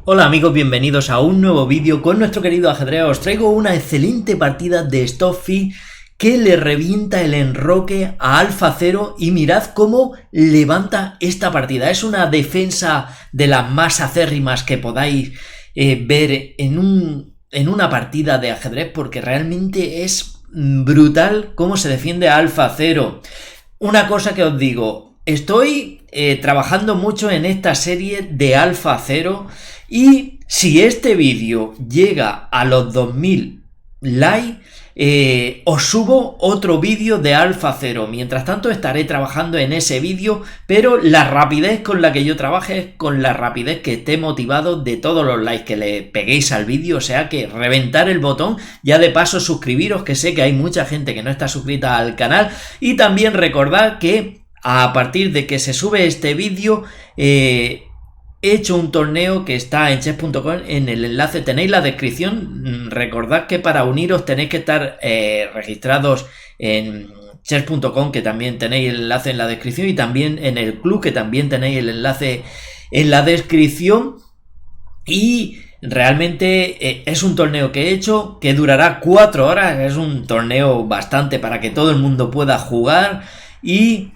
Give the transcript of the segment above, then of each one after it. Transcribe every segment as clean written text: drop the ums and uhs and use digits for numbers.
Hola amigos, bienvenidos a un nuevo vídeo con nuestro querido ajedrez. Os traigo una excelente partida de Stoffi que le revienta el enroque a Alfa Cero y mirad cómo levanta esta partida. Es una defensa de las más acérrimas que podáis ver en una partida de ajedrez, porque realmente es brutal cómo se defiende a Alfa Cero. Una cosa que os digo, estoy trabajando mucho en esta serie de Alfa Cero y si este vídeo llega a los 2000 likes, os subo otro vídeo de Alfa Cero. Mientras tanto estaré trabajando en ese vídeo, pero la rapidez con la que yo trabaje es con la rapidez que esté motivado de todos los likes que le peguéis al vídeo. O sea que reventar el botón, ya de paso suscribiros, que sé que hay mucha gente que no está suscrita al canal, y también recordad que a partir de que se sube este vídeo he hecho un torneo que está en chess.com, en el enlace tenéis la descripción. Recordad que para uniros tenéis que estar registrados en chess.com, que también tenéis el enlace en la descripción, y también en el club, que también tenéis el enlace en la descripción. Y realmente es un torneo que he hecho que durará 4 horas, es un torneo bastante para que todo el mundo pueda jugar y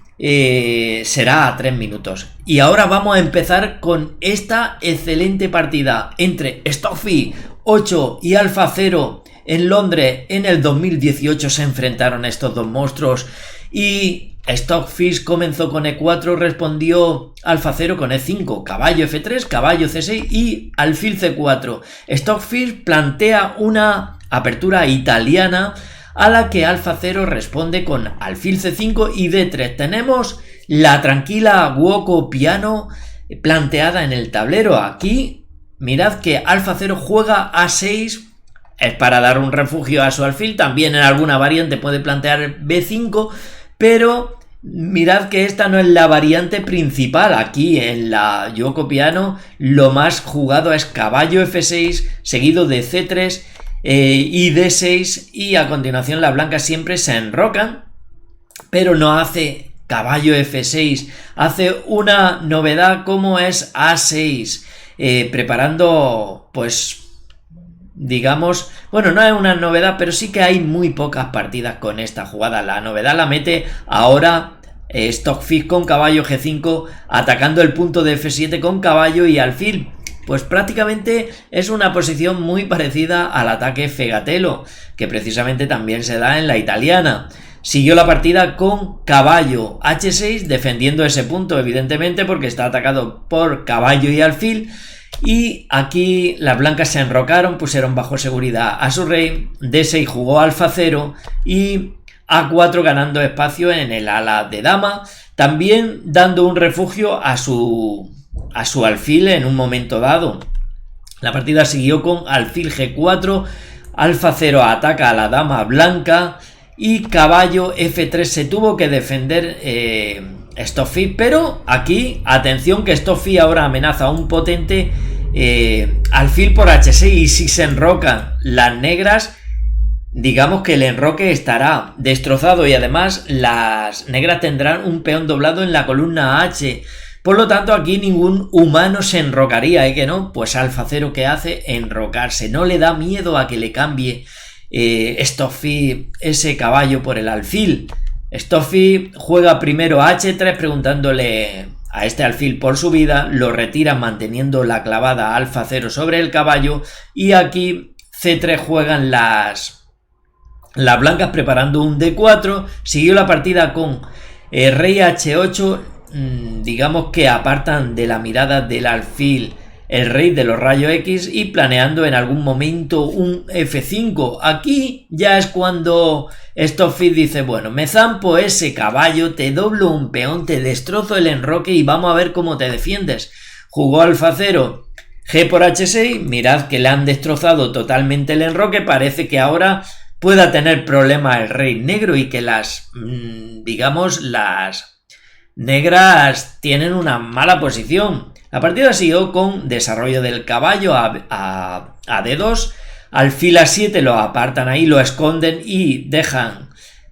será a 3 minutos. Y ahora vamos a empezar con esta excelente partida entre Stoffi 8 y Alfa Cero en Londres. En el 2018 se enfrentaron estos dos monstruos y Stoffi comenzó con E4, respondió Alfa Cero con E5, caballo F3, caballo C6 y alfil C4. Stoffi plantea una apertura italiana, a la que Alfa Cero responde con alfil C5 y D3. Tenemos la tranquila Woko piano planteada en el tablero. Aquí mirad que Alfa Cero juega A6, es para dar un refugio a su alfil. También en alguna variante puede plantear B5, pero mirad que esta no es la variante principal. Aquí en la Woko piano lo más jugado es caballo F6 seguido de C3 y D6, y a continuación las blancas siempre se enrocan, pero no hace caballo F6, hace una novedad como es A6, preparando, pues digamos, bueno, no es una novedad, pero sí que hay muy pocas partidas con esta jugada. La novedad la mete ahora Stoffi con caballo G5, atacando el punto de F7 con caballo y alfil. Pues prácticamente es una posición muy parecida al ataque Fegatelo, que precisamente también se da en la italiana. Siguió la partida con caballo H6, defendiendo ese punto, evidentemente, porque está atacado por caballo y alfil. Y aquí las blancas se enrocaron, pusieron bajo seguridad a su rey. D6 jugó Alfa Cero y A4 ganando espacio en el ala de dama, también dando un refugio a su alfil en un momento dado. La partida siguió con alfil G4, Alfa Cero ataca a la dama blanca y caballo F3. Se tuvo que defender Stoffi, pero aquí, atención, que Stoffi ahora amenaza a un potente alfil por H6, y si se enrocan las negras, digamos que el enroque estará destrozado y además las negras tendrán un peón doblado en la columna H. Por lo tanto, aquí ningún humano se enrocaría, ¿eh? Que no, pues Alfa Cero, ¿qué hace? Enrocarse. No le da miedo a que le cambie Stoffi ese caballo por el alfil. Stoffi juega primero H3 preguntándole a este alfil por su vida, lo retira manteniendo la clavada Alfa Cero sobre el caballo, y aquí C3 juegan las blancas preparando un D4. Siguió la partida con rey H8, digamos que apartan de la mirada del alfil el rey de los rayos X y planeando en algún momento un F5. Aquí ya es cuando Stoffi dice, bueno, me zampo ese caballo, te doblo un peón, te destrozo el enroque y vamos a ver cómo te defiendes. Jugó Alfa Cero G por H6, mirad que le han destrozado totalmente el enroque. Parece que ahora pueda tener problemas el rey negro y que las negras tienen una mala posición. La partida siguió con desarrollo del caballo a D2, alfil A7 lo apartan ahí, lo esconden y dejan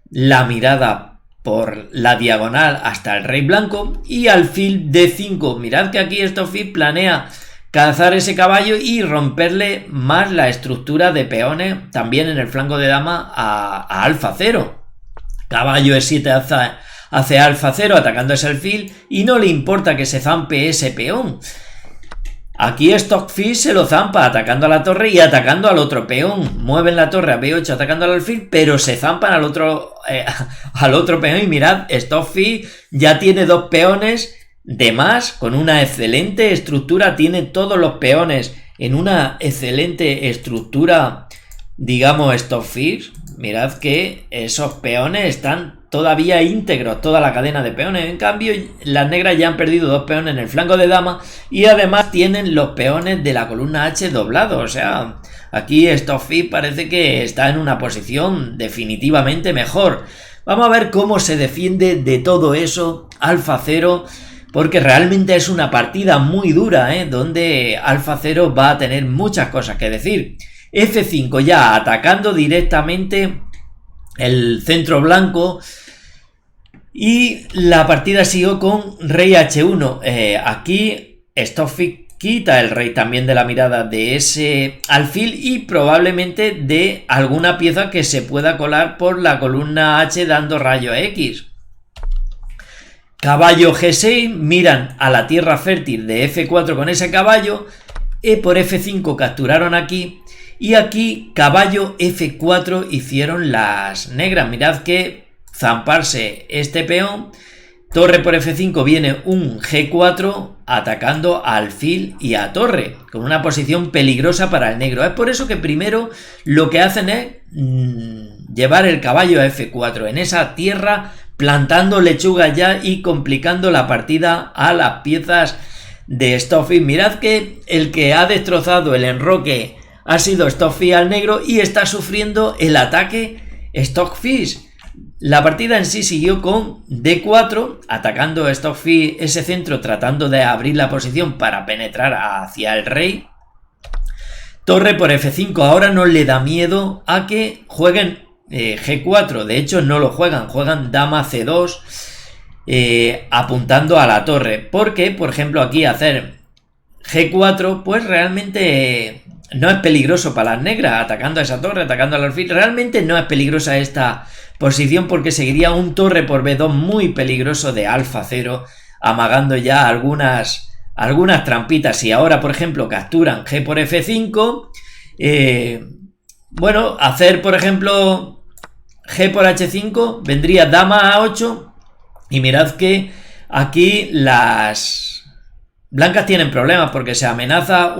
la mirada por la diagonal hasta el rey blanco, y alfil D5. Mirad que aquí Stoffi planea cazar ese caballo y romperle más la estructura de peones también en el flanco de dama a alfa 0. Caballo E7 hace alfa 0 atacando ese alfil y no le importa que se zampe ese peón. Aquí Stockfish se lo zampa atacando a la torre y atacando al otro peón. Mueven la torre a B8 atacando al alfil, pero se zampan al otro peón. Y mirad, Stockfish ya tiene 2 peones de más, con una excelente estructura. Tiene todos los peones en una excelente estructura, digamos, Stockfish. Mirad que esos peones están todavía íntegros, toda la cadena de peones. En cambio, las negras ya han perdido 2 peones en el flanco de dama y además tienen los peones de la columna H doblados. O sea, aquí Stockfish parece que está en una posición definitivamente mejor. Vamos a ver cómo se defiende de todo eso alfa 0, porque realmente es una partida muy dura, donde alfa 0 va a tener muchas cosas que decir. F5 ya atacando directamente el centro blanco y la partida siguió con rey H1. Aquí Stockfish quita el rey también de la mirada de ese alfil y probablemente de alguna pieza que se pueda colar por la columna H dando rayo X. Caballo G6, miran a la tierra fértil de F4 con ese caballo, y por F5 capturaron aquí. Y aquí caballo F4 hicieron las negras. Mirad que zamparse este peón. Torre por F5 viene un G4 atacando a alfil y a torre, con una posición peligrosa para el negro. Es por eso que primero lo que hacen es llevar el caballo a F4 en esa tierra, plantando lechuga ya y complicando la partida a las piezas de Stockfish. Mirad que el que ha destrozado el enroque ha sido Stockfish al negro y está sufriendo el ataque Stockfish. La partida en sí siguió con D4, atacando Stockfish ese centro, tratando de abrir la posición para penetrar hacia el rey. Torre por F5, ahora no le da miedo a que jueguen G4, de hecho no lo juegan dama C2, apuntando a la torre, porque por ejemplo aquí hacer G4 pues realmente no es peligroso para las negras, atacando a esa torre, atacando al alfil. Realmente no es peligrosa esta posición porque seguiría un torre por B2 muy peligroso de alfa 0, amagando ya algunas trampitas. Y ahora, por ejemplo, capturan G por F5. Bueno, hacer, por ejemplo, G por H5, vendría dama A8. Y mirad que aquí las blancas tienen problemas porque se amenaza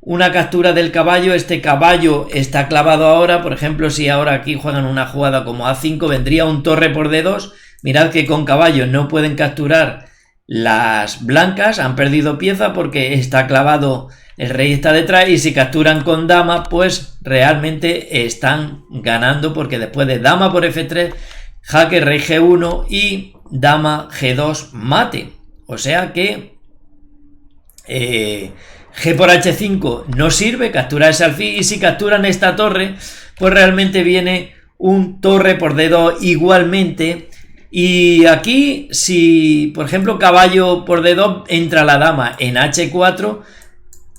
una captura del caballo. Este caballo está clavado ahora. Por ejemplo, si ahora aquí juegan una jugada como A5, vendría un torre por D2. Mirad que con caballo no pueden capturar las blancas, han perdido pieza porque está clavado, el rey está detrás, y si capturan con dama pues realmente están ganando, porque después de dama por F3, jaque rey G1 y dama G2 mate. O sea que G por H5 no sirve, captura ese alfil, y si capturan esta torre pues realmente viene un torre por D2 igualmente. Y aquí, si por ejemplo caballo por D2, entra la dama en H4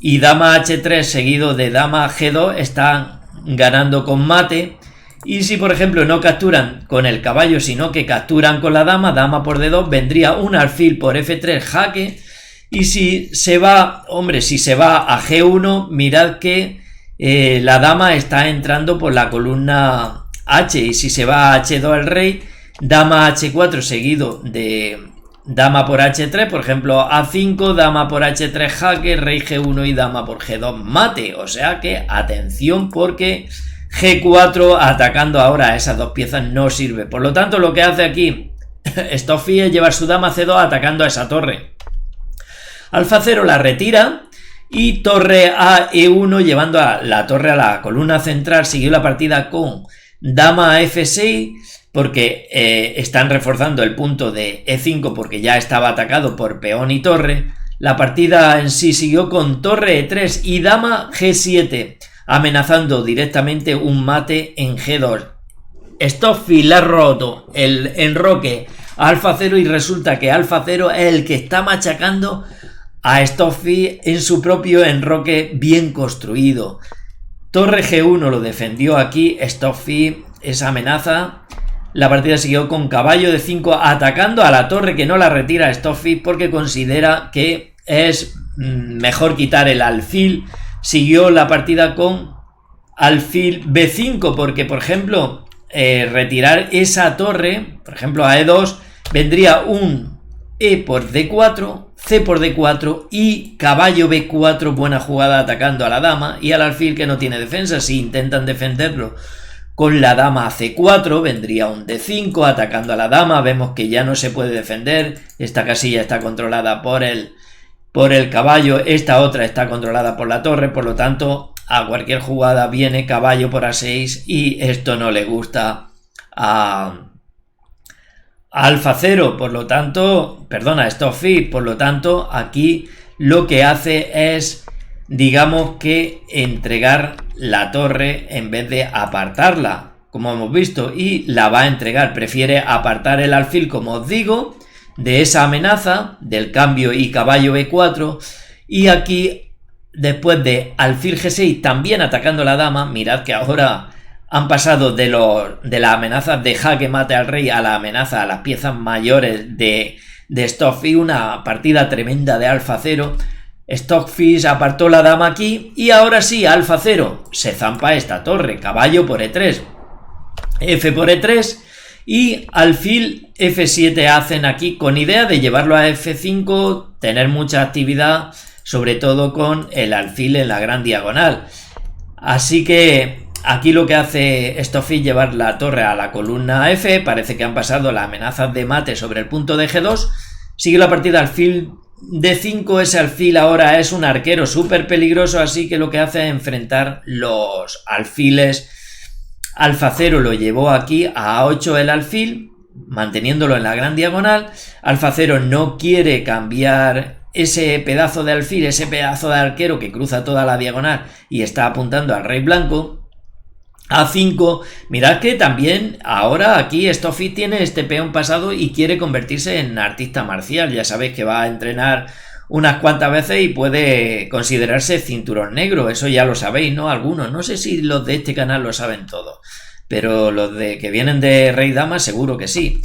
y dama H3 seguido de dama G2, están ganando con mate. Y si por ejemplo no capturan con el caballo, sino que capturan con la dama, dama por D2, vendría un alfil por F3 jaque. Y si se va, si se va a G1, mirad que la dama está entrando por la columna H, y si se va a H2 el rey, dama H4 seguido de dama por H3, por ejemplo A5, dama por H3 jaque, rey G1 y dama por G2 mate. O sea que atención, porque G4 atacando ahora a esas dos piezas no sirve. Por lo tanto, lo que hace aquí Stockfish es llevar su dama C2 atacando a esa torre. Alfa 0 la retira y torre a E1 llevando a la torre a la columna central. Siguió la partida con dama a F6 porque están reforzando el punto de E5 porque ya estaba atacado por peón y torre. La partida en sí siguió con torre E3 y dama G7, amenazando directamente un mate en G2. Stockfish le ha roto el enroque a Alfa 0 y resulta que Alfa 0 es el que está machacando a Stoffi en su propio enroque bien construido. Torre G1 lo defendió aquí, Stoffi esa amenaza. La partida siguió con caballo de 5 atacando a la torre, que no la retira Stoffi porque considera que es mejor quitar el alfil. Siguió la partida con alfil B5 porque, por ejemplo, retirar esa torre, por ejemplo a E2, vendría un E por D4, C por D4 y caballo B4, buena jugada atacando a la dama y al alfil que no tiene defensa. Si intentan defenderlo con la dama a C4, vendría un D5 atacando a la dama. Vemos que ya no se puede defender, esta casilla está controlada por el caballo, esta otra está controlada por la torre, por lo tanto a cualquier jugada viene caballo por A6 y esto no le gusta a Alfa 0, por lo tanto, perdona, Stoffi, por lo tanto aquí lo que hace es, digamos que entregar la torre en vez de apartarla, como hemos visto, y la va a entregar, prefiere apartar el alfil, como os digo, de esa amenaza del cambio y caballo B4, y aquí después de alfil G6 también atacando a la dama, mirad que ahora han pasado de las amenazas de jaque mate al rey a la amenaza a las piezas mayores de Stoffi, una partida tremenda de Alfa 0. Stoffi apartó la dama aquí y ahora sí, Alfa 0 se zampa esta torre, caballo por E3, F por E3 y alfil F7 hacen aquí con idea de llevarlo a F5, tener mucha actividad, sobre todo con el alfil en la gran diagonal. Así que aquí lo que hace Stoffi es llevar la torre a la columna F, parece que han pasado las amenazas de mate sobre el punto de G2, sigue la partida alfil D5, ese alfil ahora es un arquero súper peligroso, así que lo que hace es enfrentar los alfiles. Alfa 0 lo llevó aquí a A8 el alfil, manteniéndolo en la gran diagonal. Alfa 0 no quiere cambiar ese pedazo de alfil, ese pedazo de arquero que cruza toda la diagonal y está apuntando al rey blanco. A5, mirad que también ahora aquí Stoffi tiene este peón pasado y quiere convertirse en artista marcial. Ya sabéis que va a entrenar unas cuantas veces y puede considerarse cinturón negro, eso ya lo sabéis, ¿no? Algunos, no sé si los de este canal lo saben todo, pero los de que vienen de rey dama seguro que sí.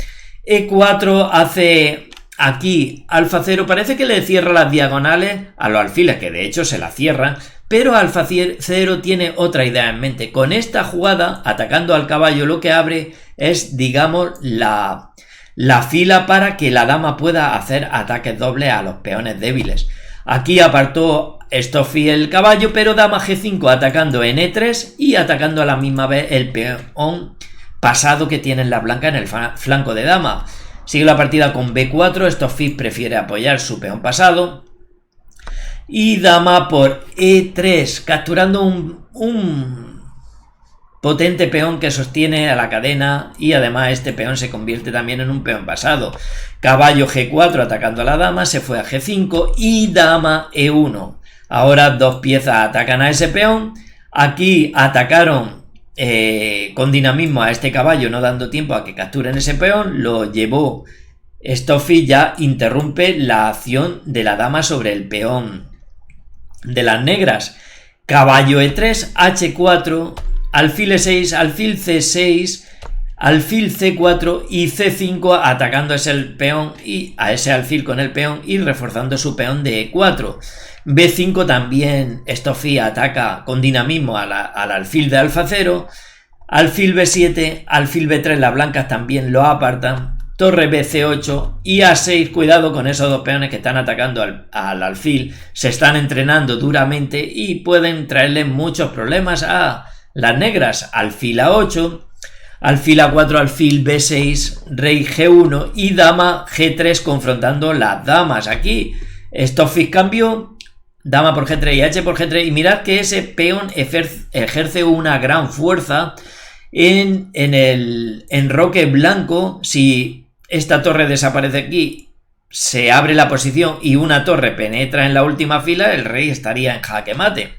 E4 hace aquí Alfa 0, parece que le cierra las diagonales a los alfiles, que de hecho se las cierran, pero Alfa 0 tiene otra idea en mente. Con esta jugada, atacando al caballo, lo que abre es, digamos, la fila para que la dama pueda hacer ataques dobles a los peones débiles. Aquí apartó Stoffi el caballo, pero dama G5 atacando en E3 y atacando a la misma vez el peón pasado que tiene la blanca en el flanco de dama. Sigue la partida con B4, Stoffi prefiere apoyar su peón pasado. Y dama por E3, capturando un potente peón que sostiene a la cadena y además este peón se convierte también en un peón pasado. Caballo G4 atacando a la dama, se fue a G5 y dama E1. Ahora dos piezas atacan a ese peón. Aquí atacaron con dinamismo a este caballo, no dando tiempo a que capturen ese peón, lo llevó Stoffi, ya interrumpe la acción de la dama sobre el peón de las negras. Caballo E3, H4, alfil E6, alfil C6, alfil C4 y C5 atacando a ese peón y a ese alfil con el peón y reforzando su peón de E4. B5 también Stoffi ataca con dinamismo al alfil de Alfa 0. Alfil B7, alfil B3, las blancas también lo apartan. Torre BC8 y A6, cuidado con esos dos peones que están atacando al alfil, se están entrenando duramente y pueden traerle muchos problemas a las negras. Alfil A8, alfil A4, alfil B6, rey G1 y dama G3 confrontando las damas. Aquí Stoffi cambió, dama por G3 y H por G3 y mirad que ese peón ejerce una gran fuerza en el enroque blanco. Si esta torre desaparece aquí, se abre la posición y una torre penetra en la última fila, el rey estaría en jaque mate.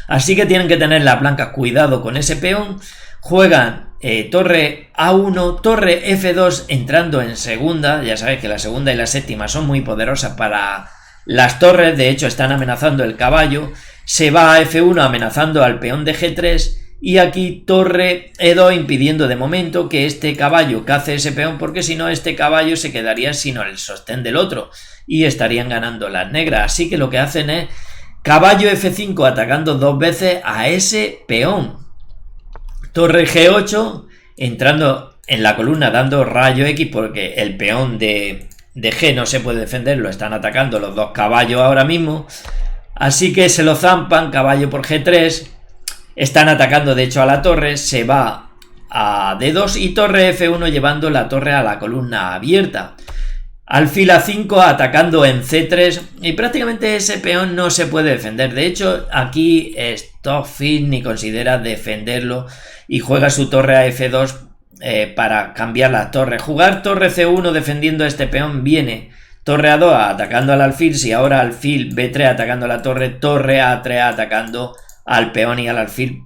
Así que tienen que tener las blancas cuidado con ese peón. Juegan torre A1, torre F2 entrando en segunda. Ya sabéis que la segunda y la séptima son muy poderosas para Las torres, de hecho, están amenazando el caballo. Se va a F1 amenazando al peón de G3. Y aquí torre E2 impidiendo de momento que este caballo cace ese peón, porque si no este caballo se quedaría sin el sostén del otro y estarían ganando las negras. Así que lo que hacen es caballo F5 atacando 2 veces a ese peón. Torre G8 entrando en la columna dando rayo X porque el peón de G no se puede defender, lo están atacando los dos caballos ahora mismo. Así que se lo zampan, caballo por G3. Están atacando de hecho a la torre, se va a D2 y torre F1 llevando la torre a la columna abierta. Alfil A5 atacando en C3 y prácticamente ese peón no se puede defender. De hecho aquí Stockfish ni considera defenderlo y juega su torre a F2 para cambiar las torres. Jugar torre C1 defendiendo este peón viene torre A2 atacando al alfil, si ahora alfil B3 atacando a la torre, torre A3 atacando al peón y al alfil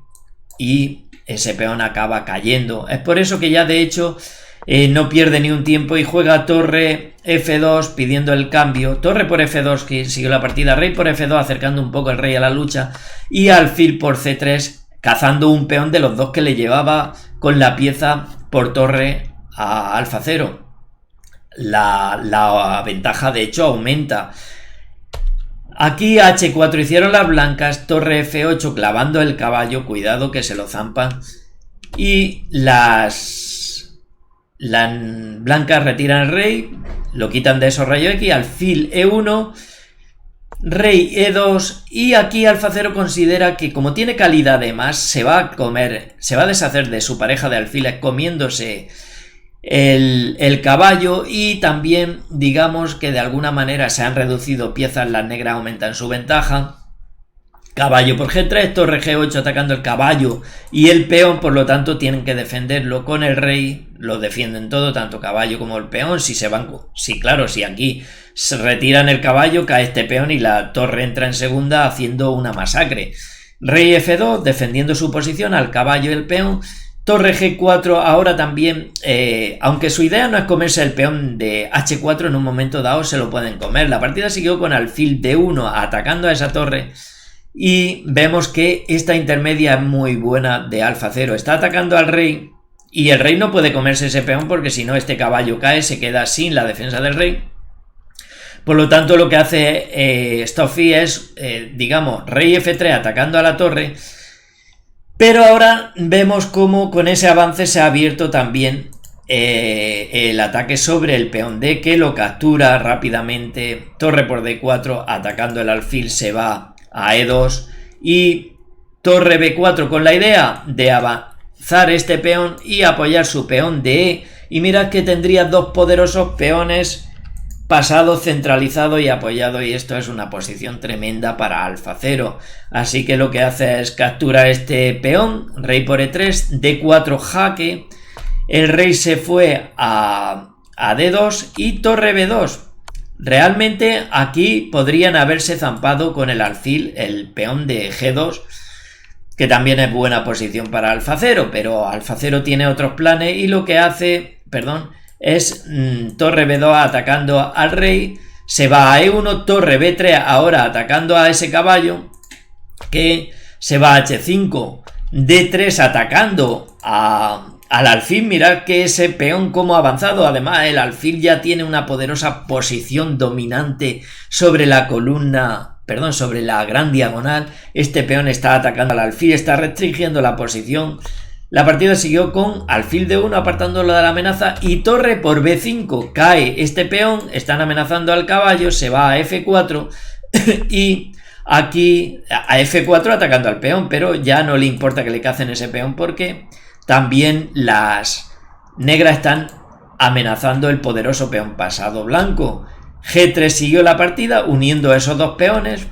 y ese peón acaba cayendo. Es por eso que ya de hecho no pierde ni un tiempo y juega torre F2 pidiendo el cambio, torre por F2 que siguió la partida, rey por F2 acercando un poco el rey a la lucha y alfil por C3 cazando un peón de los dos que le llevaba con la pieza por torre a alfa 0. La ventaja de hecho aumenta. Aquí H4 hicieron las blancas, torre F8 clavando el caballo, cuidado que se lo zampan. Y las blancas retiran el rey, lo quitan de esos rayos X, alfil E1, rey E2 y aquí alfa 0 considera que como tiene calidad de más, se va a deshacer de su pareja de alfiles comiéndose el caballo y también digamos que de alguna manera se han reducido piezas, las negras aumentan su ventaja. Caballo por G3, torre G8 atacando el caballo y el peón, por lo tanto tienen que defenderlo con el rey, lo defienden todo, tanto caballo como el peón. Si aquí se retiran el caballo, cae este peón y la torre entra en segunda haciendo una masacre. Rey F2 defendiendo su posición al caballo y el peón. Torre G4 ahora también, aunque su idea no es comerse el peón de H4, en un momento dado se lo pueden comer. La partida siguió con alfil D1 atacando a esa torre y vemos que esta intermedia es muy buena de alfa 0. Está atacando al rey y el rey no puede comerse ese peón porque si no este caballo cae, se queda sin la defensa del rey. Por lo tanto lo que hace Stockfish es, rey F3 atacando a la torre. Pero ahora vemos cómo con ese avance se ha abierto también el ataque sobre el peón D, que lo captura rápidamente. Torre por D4 atacando el alfil, se va a E2 y torre B4 con la idea de avanzar este peón y apoyar su peón de E. Y mirad que tendría dos poderosos peones pasado, centralizado y apoyado, y esto es una posición tremenda para alfa 0. Así que lo que hace es capturar este peón, rey por E3, D4 jaque, el rey se fue a D2 y torre B2. Realmente aquí podrían haberse zampado con el alfil el peón de G2, que también es buena posición para alfa 0, pero alfa 0 tiene otros planes y lo que hace, es torre B2 atacando al rey, se va a E1, torre B3 ahora atacando a ese caballo, que se va a H5, D3 atacando al alfil. Mirad que ese peón como ha avanzado, además el alfil ya tiene una poderosa posición dominante sobre la columna, sobre la gran diagonal. Este peón está atacando al alfil, está restringiendo la posición. La partida siguió con alfil D1 apartándolo de la amenaza y torre por B5. Cae este peón, están amenazando al caballo, se va a F4 y aquí a F4 atacando al peón, pero ya no le importa que le cacen ese peón porque también las negras están amenazando el poderoso peón pasado blanco. G3 siguió la partida uniendo esos dos peones.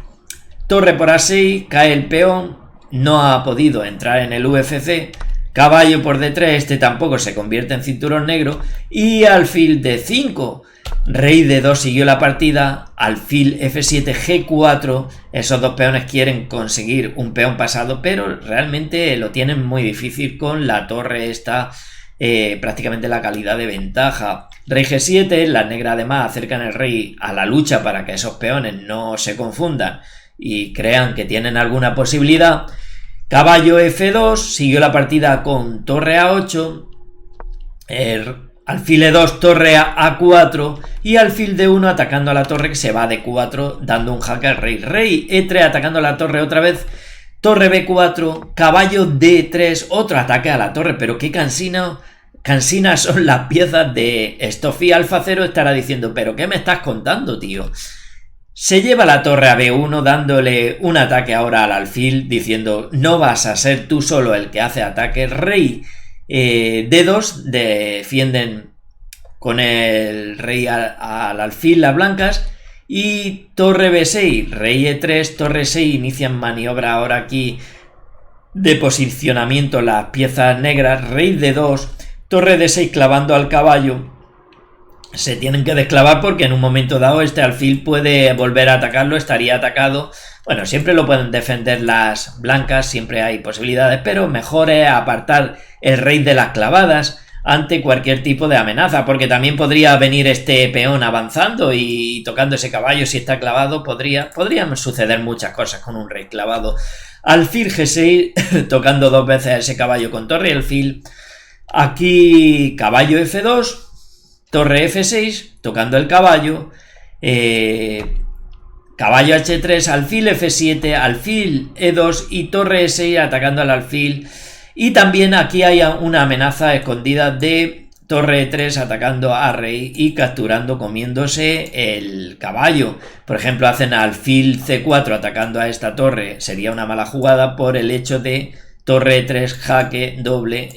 Torre por A6, cae el peón, no ha podido entrar en el UFC. Caballo por D3, este tampoco se convierte en cinturón negro. Y alfil D5, rey D2 siguió la partida, alfil F7, G4. Esos dos peones quieren conseguir un peón pasado, pero realmente lo tienen muy difícil con la torre esta prácticamente la calidad de ventaja. Rey G7, las negras además acercan el rey a la lucha para que esos peones no se confundan y crean que tienen alguna posibilidad. Caballo F2, siguió la partida con torre A8, alfil E2, torre A4 y alfil D1 atacando a la torre que se va a D4 dando un jaque al rey. Rey E3 atacando a la torre otra vez, torre B4, caballo D3, otro ataque a la torre, pero qué cansinas son las piezas de Stoffi. Alfa 0 estará diciendo, pero ¿qué me estás contando, tío? Se lleva la torre a B1 dándole un ataque ahora al alfil diciendo, no vas a ser tú solo el que hace ataque. Rey D2 defienden con el rey al alfil las blancas. Y torre B6, rey E3, torre 6, inician maniobra ahora aquí de posicionamiento las piezas negras, rey D2, torre D6 clavando al caballo. Se tienen que desclavar porque en un momento dado este alfil puede volver a atacarlo, estaría atacado. Bueno, siempre lo pueden defender las blancas, siempre hay posibilidades, pero mejor es apartar el rey de las clavadas ante cualquier tipo de amenaza, porque también podría venir este peón avanzando y tocando ese caballo. Si está clavado podrían suceder muchas cosas con un rey clavado. Alfil G6 tocando dos veces ese caballo con torre y alfil. Aquí caballo F2, torre F6 tocando el caballo, caballo H3, alfil F7, alfil E2 y torre E6 atacando al alfil. Y también aquí hay una amenaza escondida de torre E3 atacando a rey y capturando, comiéndose el caballo. Por ejemplo, hacen alfil C4 atacando a esta torre. Sería una mala jugada por el hecho de torre E3 jaque doble.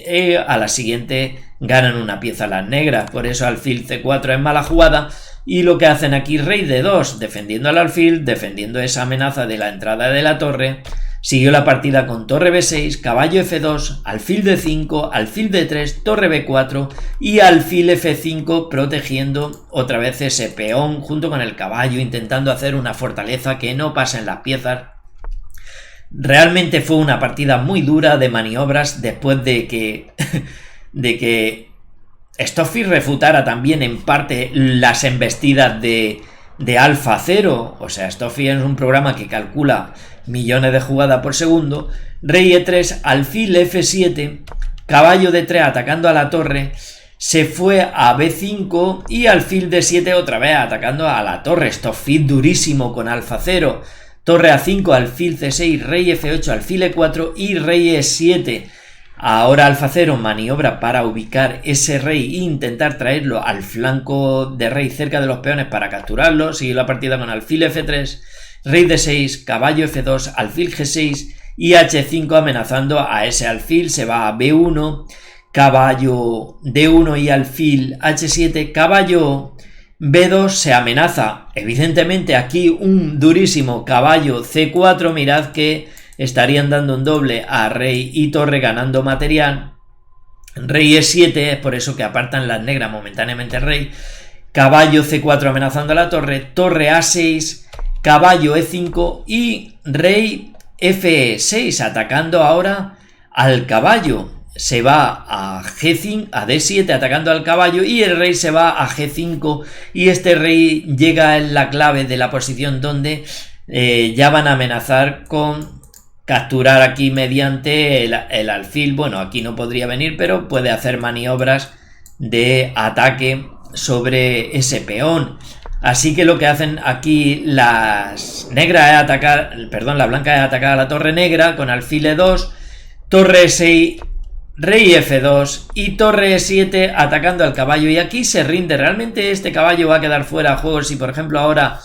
A la siguiente ganan una pieza las negras. Por eso alfil C4 es mala jugada. Y lo que hacen aquí, rey D2, defendiendo al alfil, defendiendo esa amenaza de la entrada de la torre. Siguió la partida con torre B6, caballo F2, alfil D5, alfil D3, torre B4 y alfil F5 protegiendo otra vez ese peón junto con el caballo, intentando hacer una fortaleza que no pasen las piezas. Realmente fue una partida muy dura de maniobras después de que Stoffi refutara también en parte las embestidas de Alfa 0. O sea, Stoffi es un programa que calcula millones de jugadas por segundo. Rey E3, alfil F7, caballo D3 atacando a la torre, se fue a B5 y alfil D7 otra vez atacando a la torre. Stoffi durísimo con Alfa 0. Torre A5, alfil C6, rey F8, alfil E4 y rey E7. Ahora Alfa 0 maniobra para ubicar ese rey e intentar traerlo al flanco de rey cerca de los peones para capturarlo. Sigue la partida con alfil F3, rey D6, caballo F2, alfil G6 y H5 amenazando a ese alfil. Se va a B1, caballo D1 y alfil H7, caballo B2 se amenaza. Evidentemente aquí un durísimo caballo C4. Mirad que estarían dando un doble a rey y torre ganando material. Rey E7, es por eso que apartan las negras momentáneamente el rey. Caballo C4 amenazando a la torre. Torre A6, caballo E5 y rey F6 atacando ahora al caballo. Se va a G5, a D7 atacando al caballo y el rey se va a G5 y este rey llega en la clave de la posición donde ya van a amenazar con capturar aquí mediante el alfil. Bueno, aquí no podría venir, pero puede hacer maniobras de ataque sobre ese peón. Así que lo que hacen aquí las negras es atacar, perdón, la blanca es atacar a la torre negra con alfil E2, torre E6, rey F2 y torre E7 atacando al caballo. Y aquí se rinde. Realmente este caballo va a quedar fuera de juego si por ejemplo ahora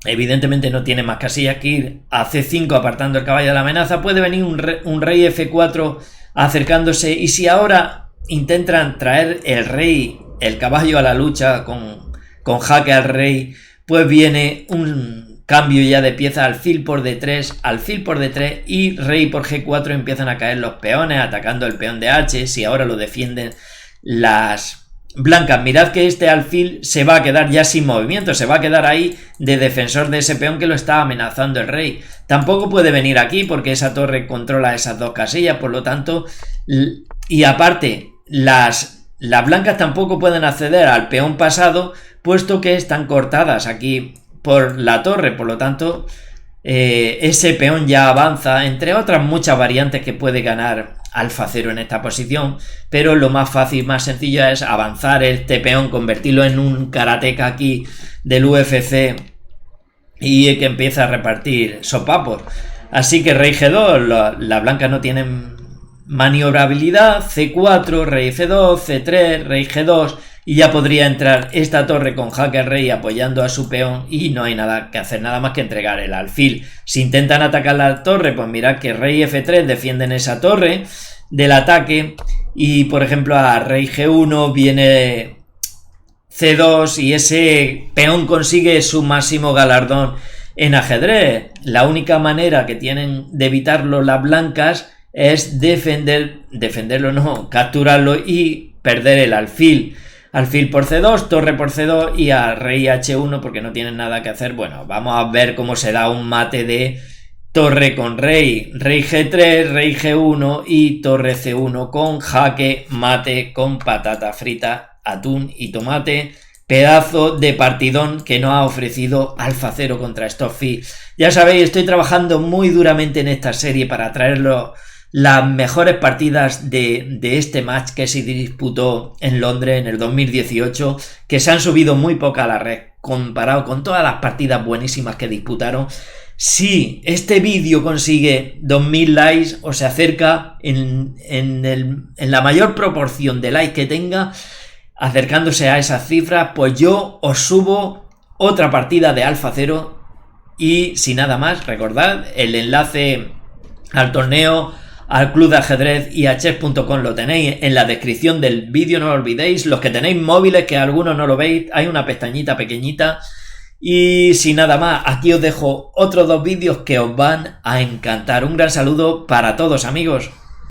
evidentemente no tiene más casillas que ir a C5 apartando el caballo de la amenaza. Puede venir un rey F4 acercándose y si ahora intentan traer el caballo a la lucha con jaque al rey, pues viene un cambio ya de pieza, alfil por D3, alfil por D3 y rey por G4. Empiezan a caer los peones atacando el peón de H. Si ahora lo defienden las blancas, mirad que este alfil se va a quedar ya sin movimiento, se va a quedar ahí de defensor de ese peón que lo está amenazando el rey. Tampoco puede venir aquí porque esa torre controla esas dos casillas, por lo tanto Y aparte, las blancas tampoco pueden acceder al peón pasado, puesto que están cortadas aquí por la torre, por lo tanto, ese peón ya avanza, entre otras muchas variantes que puede ganar Alfa Cero en esta posición, pero lo más fácil, más sencillo es avanzar este peón, convertirlo en un karateka aquí del UFC y que empieza a repartir sopapos. Así que rey G2, las blancas no tienen maniobrabilidad, C4, rey C2, C3, rey G2, y ya podría entrar esta torre con jaque rey apoyando a su peón y no hay nada que hacer, nada más que entregar el alfil. Si intentan atacar la torre, pues mirad que rey F3 defienden esa torre del ataque y por ejemplo a rey G1 viene C2 y ese peón consigue su máximo galardón en ajedrez. La única manera que tienen de evitarlo las blancas es defenderlo no, capturarlo y perder el alfil. Alfil por C2, torre por C2 y a rey H1 porque no tienen nada que hacer. Bueno, vamos a ver cómo se da un mate de torre con rey, rey G3, rey G1 y torre C1 con jaque mate con patata frita, atún y tomate. Pedazo de partidón que nos ha ofrecido Alfa Cero contra StockFi. Ya sabéis, estoy trabajando muy duramente en esta serie para traerlo las mejores partidas de este match que se disputó en Londres en el 2018, que se han subido muy poco a la red comparado con todas las partidas buenísimas que disputaron. Si este vídeo consigue 2000 likes o se acerca en la mayor proporción de likes que tenga, acercándose a esas cifras, pues yo os subo otra partida de Alfa Cero. Y sin nada más, recordad el enlace al torneo, al club de ajedrez y a chess.com lo tenéis en la descripción del vídeo, no lo olvidéis. Los que tenéis móviles, que algunos no lo veis, hay una pestañita pequeñita. Y sin nada más, aquí os dejo otros 2 vídeos que os van a encantar. Un gran saludo para todos, amigos.